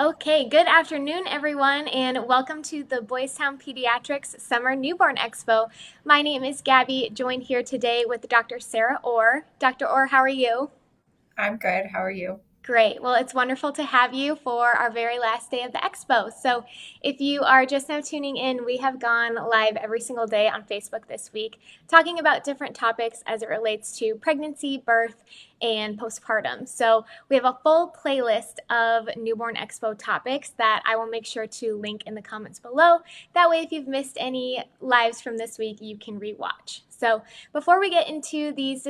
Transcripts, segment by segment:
Okay, good afternoon, everyone, and welcome to the Boys Town Pediatrics Summer Newborn Expo. My name is Gabby, joined here today with Dr. Sarah Orr. Dr. Orr, how are you? I'm good. How are you? Great. Well, it's wonderful to have you for our very last day of the expo. So, if you are just now tuning in, we have gone live every single day on Facebook this week, talking about different topics as it relates to pregnancy, birth, and postpartum. So, we have a full playlist of Newborn Expo topics that I will make sure to link in the comments below. That way, if you've missed any lives from this week, you can rewatch. So, before we get into these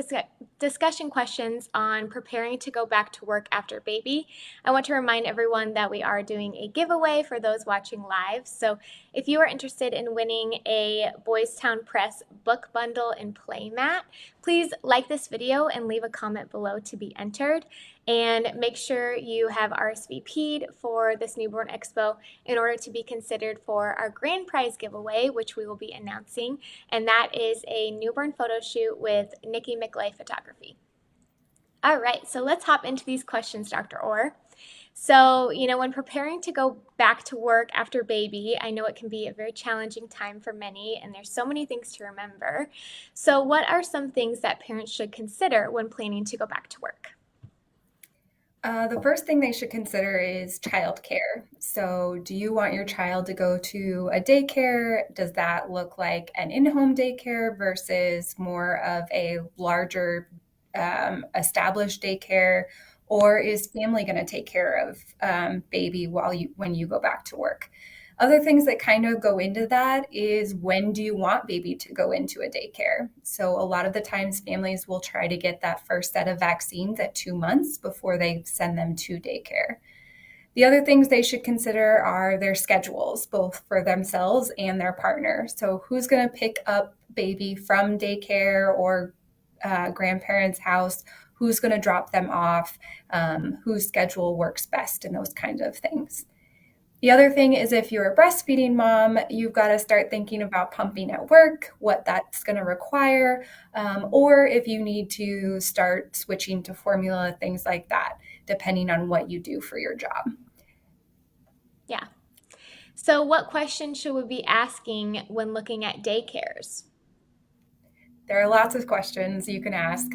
discussion questions on preparing to go back to work after baby, I want to remind everyone that we are doing a giveaway for those watching live. So if you are interested in winning a Boys Town Press book bundle and play mat, please like this video and leave a comment below to be entered. And make sure you have RSVP'd for this Newborn Expo in order to be considered for our grand prize giveaway, which we will be announcing. And that is a newborn photo shoot with Nikki McLay Photography. All right, so let's hop into these questions, Dr. Orr. So, when preparing to go back to work after baby, I know it can be a very challenging time for many, and there's so many things to remember. So, what are some things that parents should consider when planning to go back to work? The first thing they should consider is childcare. So, do you want your child to go to a daycare? Does that look like an in-home daycare versus more of a larger established daycare? Or is family going to take care of baby when you go back to work? Other things that kind of go into that is when do you want baby to go into a daycare? So, a lot of the times, families will try to get that first set of vaccines at 2 months before they send them to daycare. The other things they should consider are their schedules, both for themselves and their partner. So, who's going to pick up baby from daycare or grandparents' house? Who's going to drop them off? Whose schedule works best, and those kinds of things. The other thing is if you're a breastfeeding mom, you've got to start thinking about pumping at work, what that's going to require, or if you need to start switching to formula, things like that, depending on what you do for your job. Yeah. So, what questions should we be asking when looking at daycares? There are lots of questions you can ask.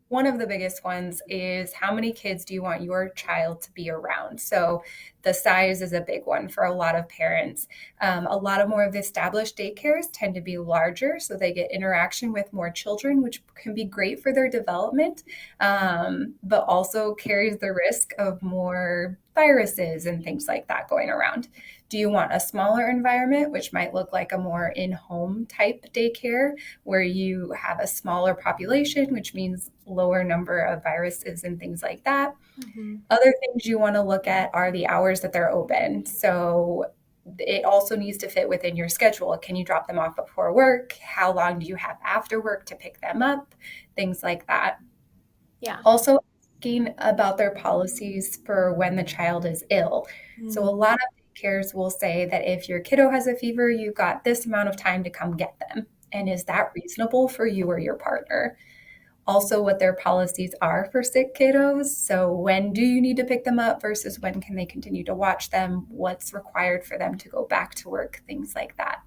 One of the biggest ones is how many kids do you want your child to be around? So the size is a big one for a lot of parents. A lot of more of the established daycares tend to be larger, so they get interaction with more children, which can be great for their development, but also carries the risk of more viruses and things like that going around. Do you want a smaller environment, which might look like a more in-home type daycare, where you have a smaller population, which means lower number of viruses and things like that? Mm-hmm. Other things you want to look at are the hours that they're open. So it also needs to fit within your schedule. Can you drop them off before work? How long do you have after work to pick them up? Things like that. Yeah. Also, asking about their policies for when the child is ill. So, a Mm. lot of daycares will say that if your kiddo has a fever, you've got this amount of time to come get them. And is that reasonable for you or your partner? Also, what their policies are for sick kiddos. So, when do you need to pick them up versus when can they continue to watch them? What's required for them to go back to work? Things like that.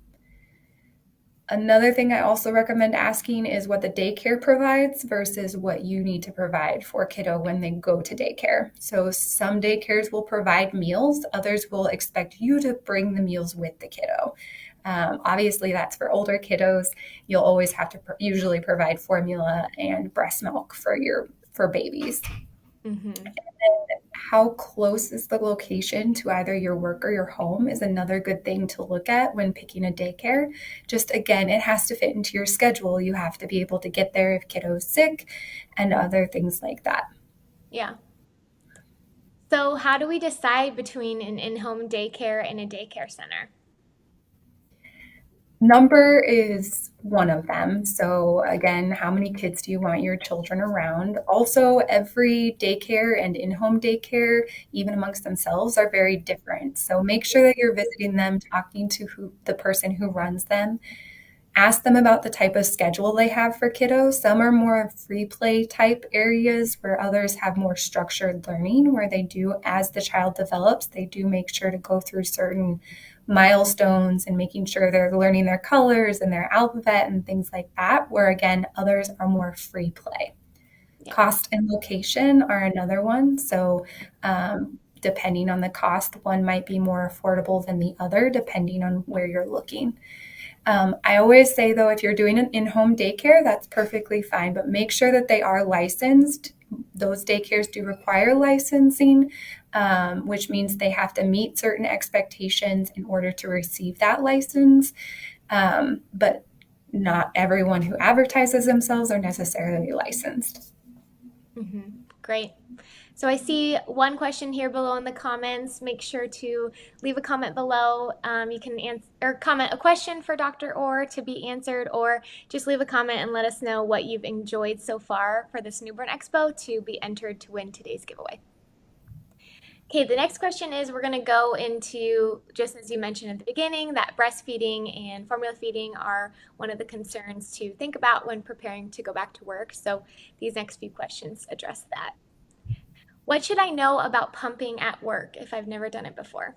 Another thing I also recommend asking is what the daycare provides versus what you need to provide for kiddo when they go to daycare. So some daycares will provide meals, others will expect you to bring the meals with the kiddo. Obviously, that's for older kiddos. You'll always have to usually provide formula and breast milk for babies. Mm-hmm. How close is the location to either your work or your home is another good thing to look at when picking a daycare. Just again, it has to fit into your schedule. You have to be able to get there if kiddo's sick and other things like that. Yeah. So, how do we decide between an in home daycare and a daycare center? Number is one of them. So, again, how many kids do you want your children around? Also, every daycare and in home daycare, even amongst themselves, are very different. So, make sure that you're visiting them, talking to the person who runs them. Ask them about the type of schedule they have for kiddos. Some are more free play type areas where others have more structured learning, where they do, as the child develops, they do make sure to go through certain milestones and making sure they're learning their colors and their alphabet and things like that, where again, others are more free play. Yeah. Cost and location are another one. So, depending on the cost, one might be more affordable than the other, depending on where you're looking. I always say, though, if you're doing an in-home daycare, that's perfectly fine, but make sure that they are licensed. Those daycares do require licensing, which means they have to meet certain expectations in order to receive that license. But not everyone who advertises themselves are necessarily licensed. Great. So I see one question here below in the comments. Make sure to leave a comment below. You can answer or comment a question for Dr. Orr to be answered, or just leave a comment and let us know what you've enjoyed so far for this Newborn Expo to be entered to win today's giveaway. Okay, the next question is we're going to go into, just as you mentioned at the beginning, that breastfeeding and formula feeding are one of the concerns to think about when preparing to go back to work. So these next few questions address that. What should I know about pumping at work if I've never done it before?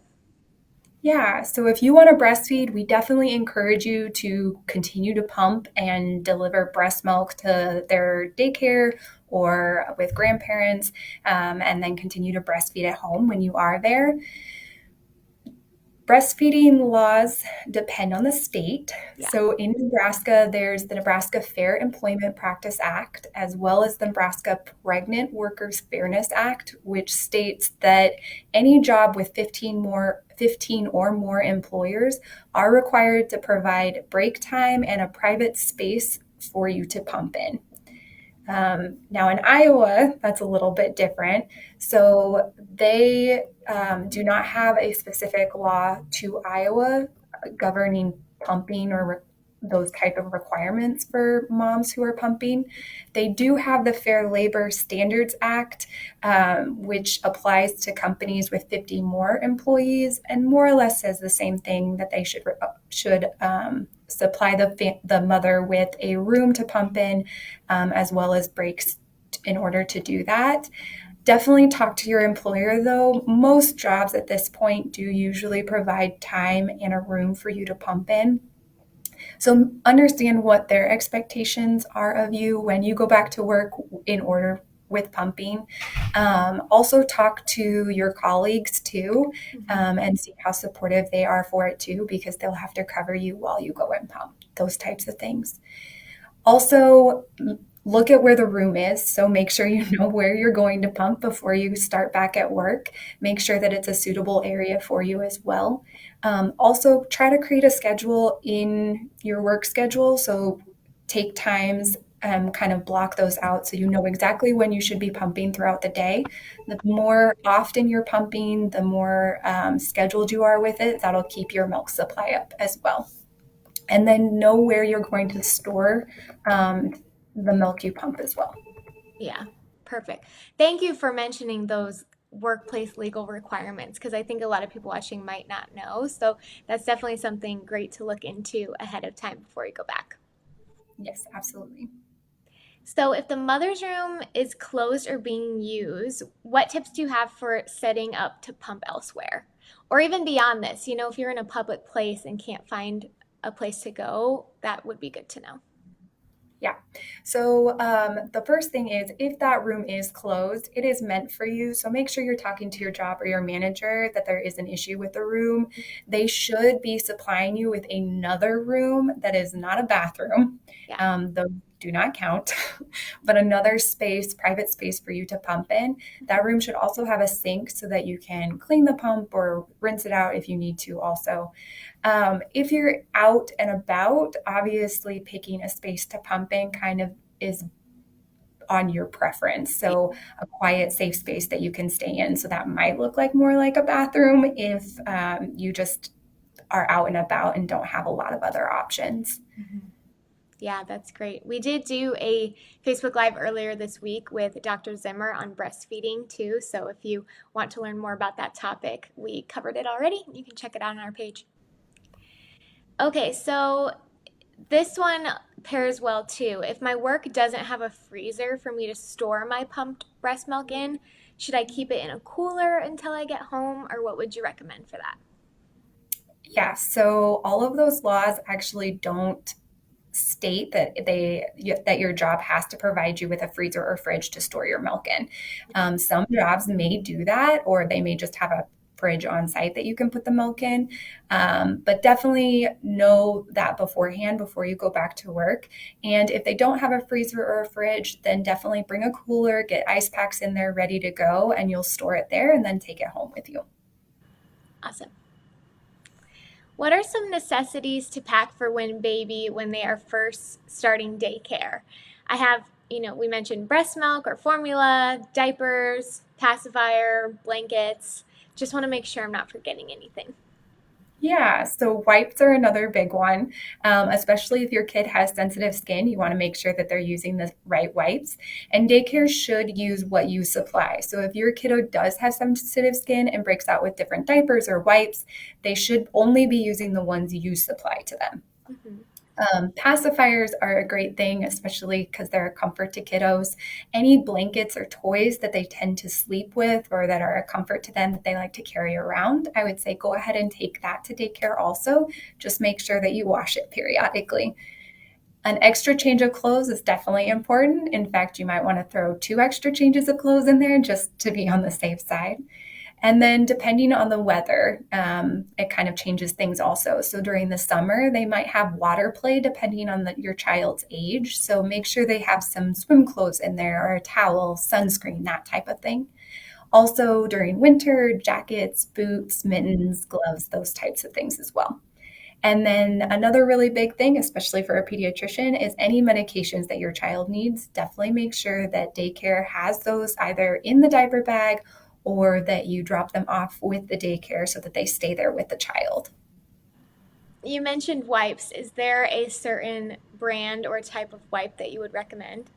Yeah, so if you want to breastfeed, we definitely encourage you to continue to pump and deliver breast milk to their daycare or with grandparents, and then continue to breastfeed at home when you are there. Breastfeeding laws depend on the state. Yeah. So in Nebraska, there's the Nebraska Fair Employment Practice Act, as well as the Nebraska Pregnant Workers Fairness Act, which states that any job with 15 or more employers are required to provide break time and a private space for you to pump in. Now in Iowa, that's a little bit different. So they do not have a specific law to Iowa governing pumping or those type of requirements for moms who are pumping. They do have the Fair Labor Standards Act, which applies to companies with 50 more employees, and more or less says the same thing, that they should supply the mother with a room to pump in, as well as breaks in order to do that. Definitely talk to your employer, though. Most jobs at this point do usually provide time and a room for you to pump in. So understand what their expectations are of you when you go back to work in order with pumping. Also talk to your colleagues too, and see how supportive they are for it too, because they'll have to cover you while you go and pump, those types of things. Also, look at where the room is. So make sure you know where you're going to pump before you start back at work. Make sure that it's a suitable area for you as well. Also, try to create a schedule in your work schedule. So take times, kind of block those out so you know exactly when you should be pumping throughout the day. The more often you're pumping, the more scheduled you are with it. That'll keep your milk supply up as well. And then know where you're going to store the milk you pump as well. Yeah, perfect. Thank you for mentioning those workplace legal requirements, because I think a lot of people watching might not know. So that's definitely something great to look into ahead of time before you go back. Yes, absolutely. So if the mother's room is closed or being used, what tips do you have for setting up to pump elsewhere? Or even beyond this, if you're in a public place and can't find a place to go, that would be good to know. Yeah. So the first thing is, if that room is closed, it is meant for you. So make sure you're talking to your job or your manager that there is an issue with the room. They should be supplying you with another room that is not a bathroom. Yeah. Those do not count, but another space, private space for you to pump in. That room should also have a sink so that you can clean the pump or rinse it out if you need to also. If you're out and about, obviously picking a space to pump in kind of is on your preference. So a quiet, safe space that you can stay in. So that might look like more like a bathroom if you just are out and about and don't have a lot of other options. Yeah, that's great. We did do a Facebook Live earlier this week with Dr. Zimmer on breastfeeding too. So if you want to learn more about that topic, we covered it already. You can check it out on our page. Okay, so This one pairs well too. If my work doesn't have a freezer for me to store my pumped breast milk in, should I keep it in a cooler until I get home, or what would you recommend for that? Yeah, so all of those laws actually don't state that that your job has to provide you with a freezer or fridge to store your milk in. Some jobs may do that, or they may just have a fridge on site that you can put the milk in. But definitely know that beforehand before you go back to work. And if they don't have a freezer or a fridge, then definitely bring a cooler, get ice packs in there ready to go, and you'll store it there and then take it home with you. Awesome. What are some necessities to pack for when they are first starting daycare? I have, we mentioned breast milk or formula, diapers, pacifier, blankets. Just want to make sure I'm not forgetting anything. Yeah, so wipes are another big one, especially if your kid has sensitive skin. You want to make sure that they're using the right wipes. And daycare should use what you supply. So if your kiddo does have sensitive skin and breaks out with different diapers or wipes, they should only be using the ones you supply to them. Mhm. Pacifiers are a great thing, especially because they're a comfort to kiddos. Any blankets or toys that they tend to sleep with or that are a comfort to them that they like to carry around, I would say go ahead and take that to daycare also. Just make sure that you wash it periodically. An extra change of clothes is definitely important. In fact, you might want to throw 2 extra changes of clothes in there just to be on the safe side. And then, depending on the weather, it kind of changes things also. So, during the summer, they might have water play depending on your child's age. So, make sure they have some swim clothes in there or a towel, sunscreen, that type of thing. Also, during winter, jackets, boots, mittens, gloves, those types of things as well. And then another really big thing, especially for a pediatrician, is any medications that your child needs. Definitely make sure that daycare has those either in the diaper bag or that you drop them off with the daycare so that they stay there with the child. You mentioned wipes. Is there a certain brand or type of wipe that you would recommend?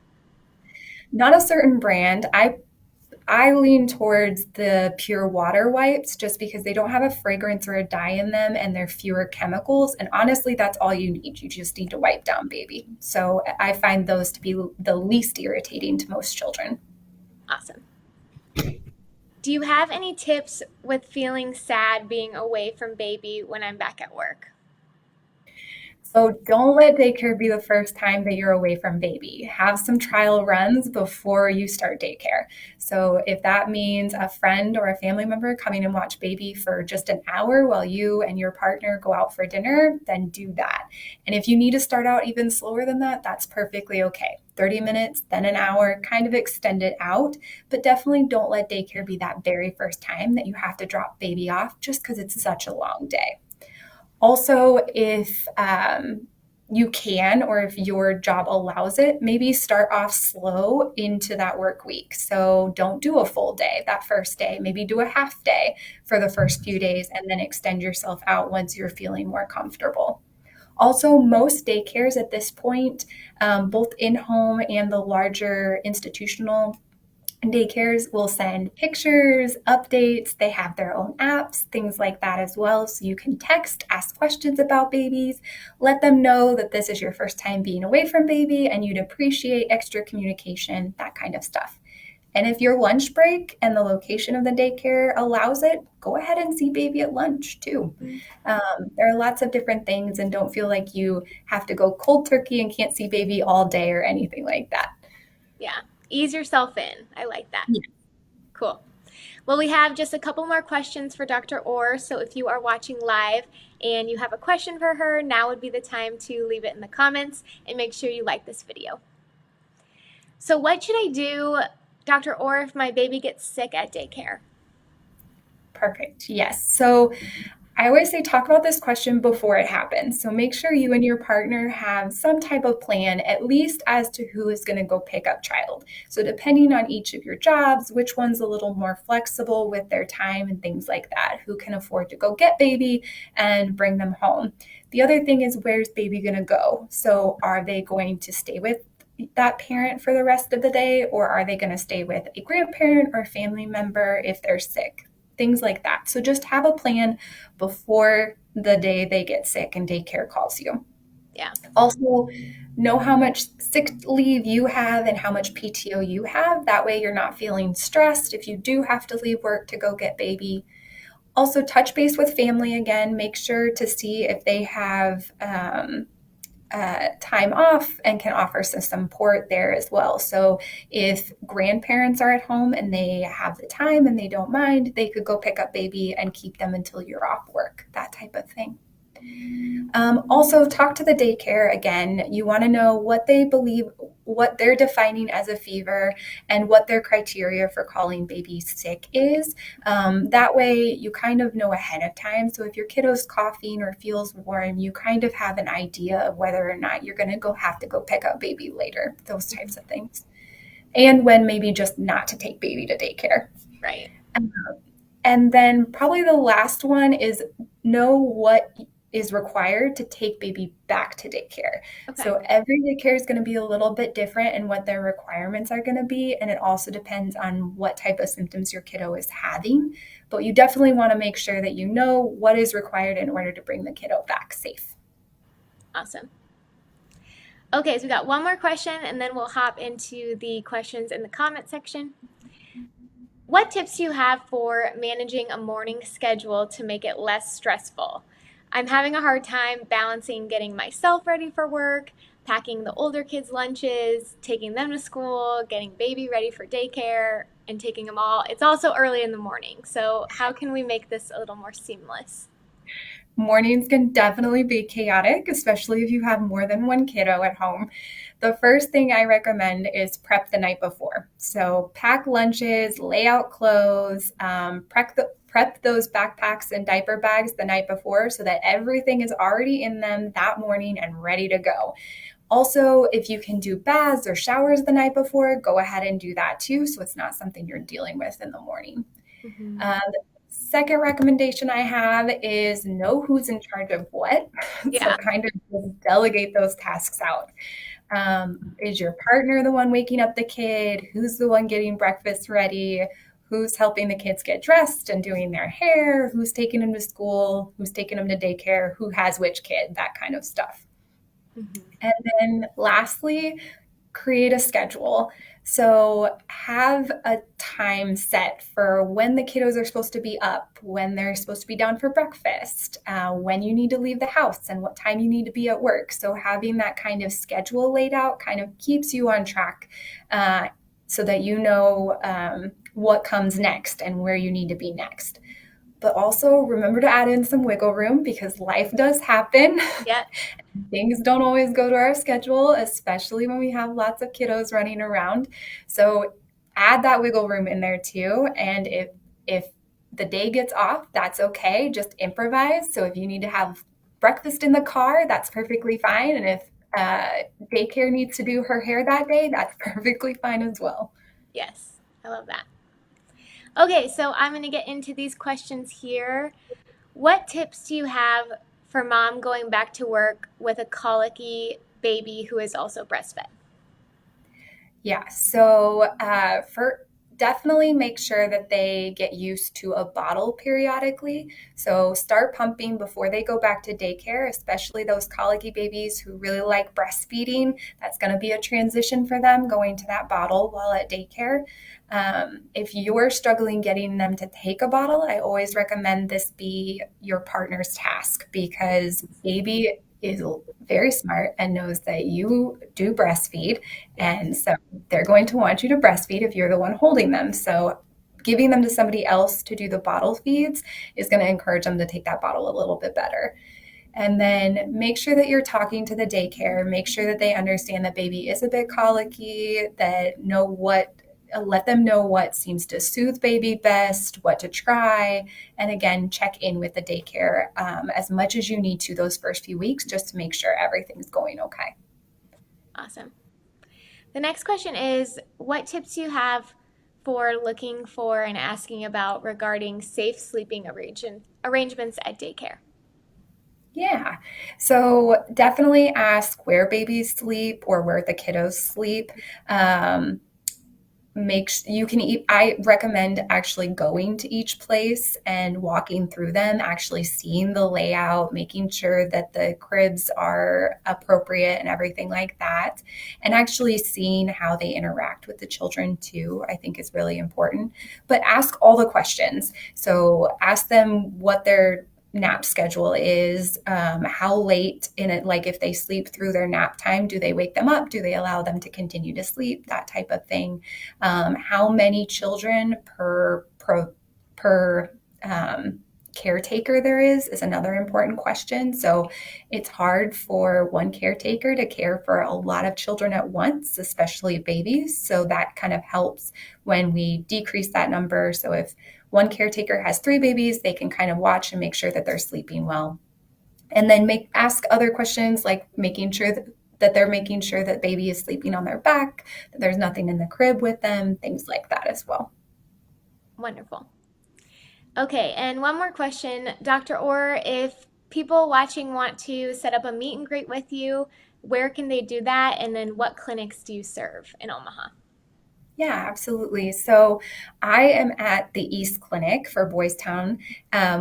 Not a certain brand. I lean towards the pure water wipes just because they don't have a fragrance or a dye in them and they're fewer chemicals. And honestly, that's all you need. You just need to wipe down baby. So I find those to be the least irritating to most children. Awesome. Do you have any tips with feeling sad being away from baby when I'm back at work? So don't let daycare be the first time that you're away from baby. Have some trial runs before you start daycare. So if that means a friend or a family member coming and watch baby for just an hour while you and your partner go out for dinner, then do that. And if you need to start out even slower than that, that's perfectly okay. 30 minutes, then an hour, kind of extend it out. But definitely don't let daycare be that very first time that you have to drop baby off just because it's such a long day. Also, if you can, or if your job allows it, maybe start off slow into that work week. So don't do a full day that first day. Maybe do a half day for the first few days and then extend yourself out once you're feeling more comfortable. Also, most daycares at this point, both in home and the larger institutional daycares will send pictures, updates. They have their own apps, things like that as well. So you can text, ask questions about babies, let them know that this is your first time being away from baby and you'd appreciate extra communication, that kind of stuff. And if your lunch break and the location of the daycare allows it, go ahead and see baby at lunch too. There are lots of different things, and don't feel like you have to go cold turkey and can't see baby all day or anything like that. Yeah, ease yourself in. I like that. Cool. Well, we have just a couple more questions for Dr. Orr. So if you are watching live and you have a question for her, now would be the time to leave it in the comments and make sure you like this video. So what should I do, Dr. Orr, if my baby gets sick at daycare? Perfect. Yes. So I always say talk about this question before it happens. So make sure you and your partner have some type of plan, at least as to who is going to go pick up child. So depending on each of your jobs, which one's a little more flexible with their time and things like that, who can afford to go get baby and bring them home. The other thing is, where's baby going to go? So are they going to stay with that parent for the rest of the day, or are they going to stay with a grandparent or family member if they're sick? Things like that. So just have a plan before the day they get sick and daycare calls you. Yeah. Also, know how much sick leave you have and how much PTO you have. That way, you're not feeling stressed if you do have to leave work to go get baby. Also, touch base with family again. Make sure to see if they have time off and can offer some support there as well. So, if grandparents are at home and they have the time and they don't mind, they could go pick up baby and keep them until you're off work, that type of thing. Also, talk to the daycare again. You want to know what they believe, what they're defining as a fever, and what their criteria for calling baby sick is. That way, you kind of know ahead of time. So, if your kiddo's coughing or feels warm, you kind of have an idea of whether or not you're going to go have to go pick up baby later, those types of things. And when maybe just not to take baby to daycare. Right. And then probably the last one is know what is required to take baby back to daycare. Okay. So every daycare is going to be a little bit different in what their requirements are going to be. And it also depends on what type of symptoms your kiddo is having. But you definitely want to make sure that you know what is required in order to bring the kiddo back safe. Awesome. Okay, so we got one more question and then we'll hop into the questions in the comment section. What tips do you have for managing a morning schedule to make it less stressful? I'm having a hard time balancing getting myself ready for work, packing the older kids' lunches, taking them to school, getting baby ready for daycare, and taking them all. It's also early in the morning, so how can we make this a little more seamless? Mornings can definitely be chaotic, especially if you have more than one kiddo at home. The first thing I recommend is prep the night before. So pack lunches, lay out clothes, prep those backpacks and diaper bags the night before so that everything is already in them that morning and ready to go. Also, if you can do baths or showers the night before, go ahead and do that too, so it's not something you're dealing with in the morning. Mm-hmm. The second recommendation I have is know who's in charge of what. So Yeah. kind of just delegate those tasks out. Is your partner the one waking up the kid? Who's the one getting breakfast ready? Who's helping the kids get dressed and doing their hair? Who's taking them to school? Who's taking them to daycare? Who has which kid? That kind of stuff. Mm-hmm. And then lastly, create a schedule. So have a time set for when the kiddos are supposed to be up, when they're supposed to be down for breakfast, when you need to leave the house, and what time you need to be at work. So having that kind of schedule laid out kind of keeps you on track so that you know what comes next and where you need to be next. But also remember to add in some wiggle room because life does happen. Yeah. Things don't always go to our schedule, especially when we have lots of kiddos running around. So add that wiggle room in there too. And if the day gets off, that's okay. Just improvise. So if you need to have breakfast in the car, that's perfectly fine. And if daycare needs to do her hair that day, that's perfectly fine as well. Yes. I love that. Okay, so I'm going to get into these questions here. What tips do you have for mom going back to work with a colicky baby who is also breastfed? Yeah, so for definitely make sure that they get used to a bottle periodically. So start pumping before they go back to daycare, especially those colicky babies who really like breastfeeding. That's going to be a transition for them going to that bottle while at daycare. If you're struggling getting them to take a bottle, I always recommend this be your partner's task because baby is very smart and knows that you do breastfeed. Yeah. And so they're going to want you to breastfeed if you're the one holding them. So giving them to somebody else to do the bottle feeds is going to encourage them to take that bottle a little bit better. And then make sure that you're talking to the daycare. Make sure that they understand that baby is a bit colicky, that know what let them know what seems to soothe baby best, what to try. And again, check in with the daycare as much as you need to those first few weeks just to make sure everything's going okay. Awesome. The next question is what tips do you have for looking for and asking about regarding safe sleeping arrangements at daycare? Yeah. So definitely ask where babies sleep or where the kiddos sleep. Um, you can eat. I recommend actually going to each place and walking through them, actually seeing the layout, making sure that the cribs are appropriate and everything like that, and actually seeing how they interact with the children too, I think is really important. But ask all the questions. So ask them what their nap schedule is, how late in it, like if they sleep through their nap time, do they wake them up, do they allow them to continue to sleep, that type of thing. How many children per caretaker there is another important question. So it's hard for one caretaker to care for a lot of children at once, especially babies. So that kind of helps when we decrease that number. So if one caretaker has 3 babies, they can kind of watch and make sure that they're sleeping well. And then ask other questions, like making sure that they're making sure that baby is sleeping on their back, that there's nothing in the crib with them, things like that as well. Wonderful. Okay, and one more question, Dr. Orr, if people watching want to set up a meet and greet with you, where can they do that? And then what clinics do you serve in Omaha? Yeah, absolutely. So I am at the East Clinic for Boys Town.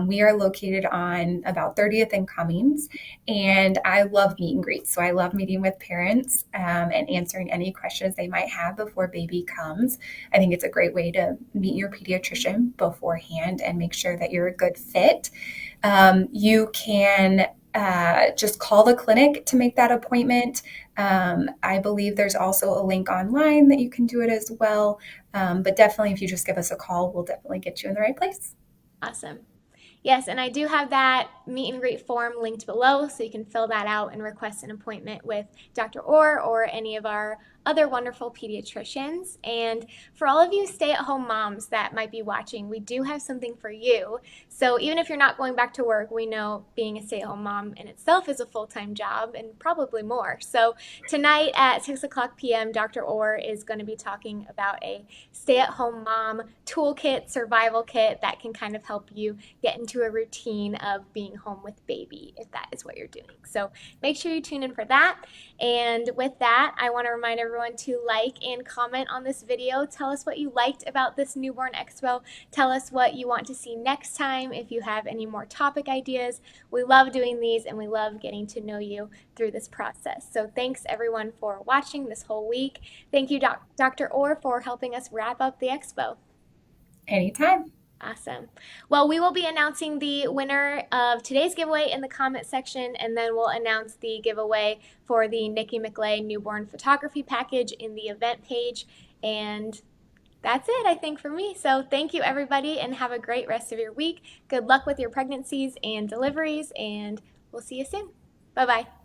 We are located on about 30th and Cummings, and I love meet and greets. So I love meeting with parents and answering any questions they might have before baby comes. I think it's a great way to meet your pediatrician beforehand and make sure that you're a good fit. You can just call the clinic to make that appointment. I believe there's also a link online that you can do it as well. But definitely, if you just give us a call, we'll definitely get you in the right place. Awesome. Yes, and I do have that meet and greet form linked below, so you can fill that out and request an appointment with Dr. Orr or any of our other wonderful pediatricians. And for all of you stay-at-home moms that might be watching, we do have something for you. So even if you're not going back to work, we know being a stay-at-home mom in itself is a full-time job and probably more. So tonight at 6 o'clock p.m., Dr. Orr is going to be talking about a stay-at-home mom toolkit, survival kit that can kind of help you get into a routine of being home with baby if that is what you're doing. So make sure you tune in for that. And with that, I want to remind everyone to like and comment on this video. Tell us what you liked about this Newborn Expo. Tell us what you want to see next time if you have any more topic ideas. We love doing these and we love getting to know you through this process. So thanks everyone for watching this whole week. Thank you, Dr. Orr, for helping us wrap up the expo. Anytime. Awesome. Well, we will be announcing the winner of today's giveaway in the comment section, and then we'll announce the giveaway for the Nikki McLay newborn photography package in the event page. And that's it, I think, for me. So thank you, everybody, and have a great rest of your week. Good luck with your pregnancies and deliveries, and we'll see you soon. Bye-bye.